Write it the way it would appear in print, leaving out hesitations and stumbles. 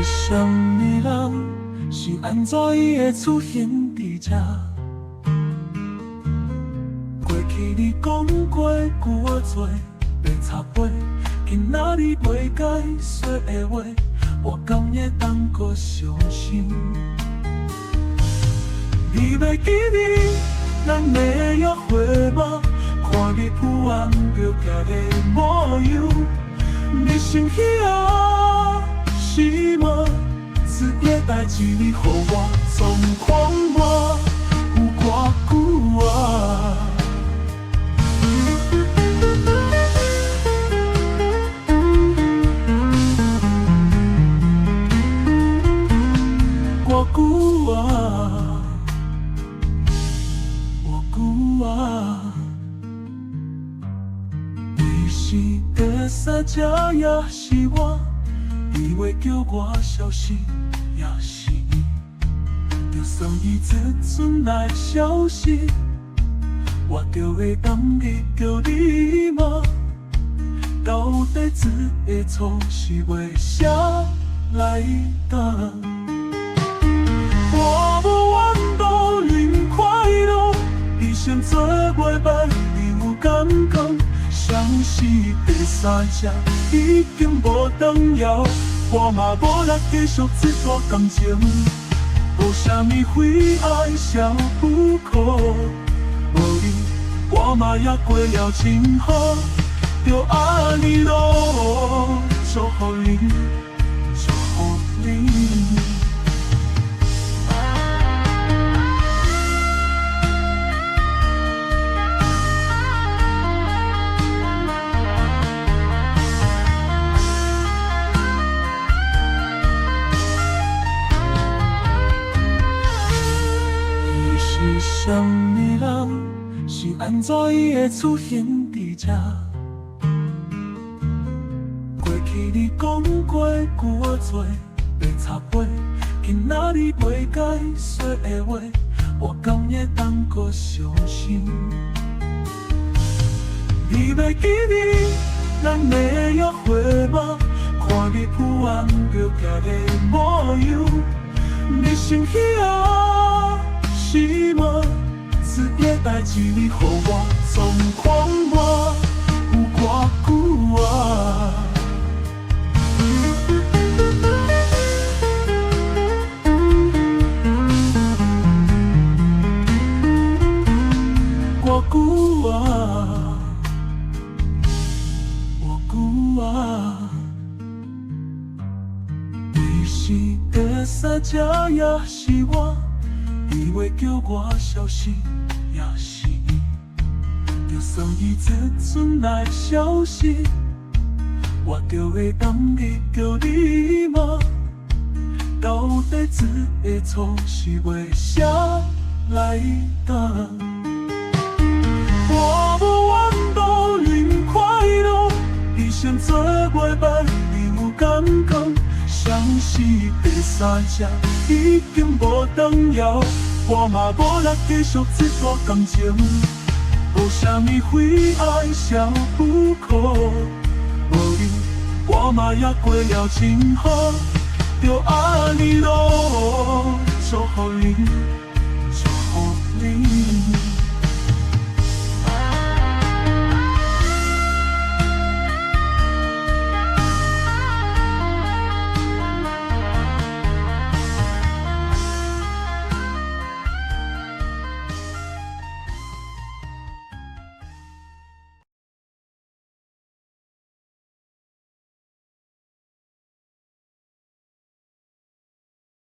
什么人？是安怎伊会出现伫这？过去你讲过句仔多，白插杯，今仔日袂解说的话，我甘会当搁相信？你袂记得咱的约会吗？看你不安着家的模样，你生气啊？是吗？一个代志你予我总看我有偌久啊？偌久啊？偌久啊？你是第三者也是我？以为叫我消失，也是你。就算伊一阵来消失，我就会当去叫你吗？到底一个错是为啥来的？我无怨无忍快乐，你先做袂歹，你有感觉？相信第三者已经无重要，我嘛无力继续这段感情，无啥物非爱小不可。无你，我嘛也过了真好，就安尼咯，祝福你，祝福你。是什么人？是安怎伊会出现伫这？过去你讲过句仔多，白插杯，今仔日袂解说的话，我甘会当搁相信？你袂记得咱的约会吗？看你不安着家的模样，你生气啊？是吗？一个代志你予我总看我有偌久啊？偌久啊？偌久啊？你是第三者也是我？以为叫我消失，也是你。就算伊一阵来消失，我就会当去叫你吗？到底一个错是为啥来的？我无怨无忍快乐，你先做袂歹，你有感觉？相信第三者已经无重要，我嘛无力继续这段感情，无啥物非爱小不可。无你，我嘛也过了真好，就安尼咯，祝福你，祝福你。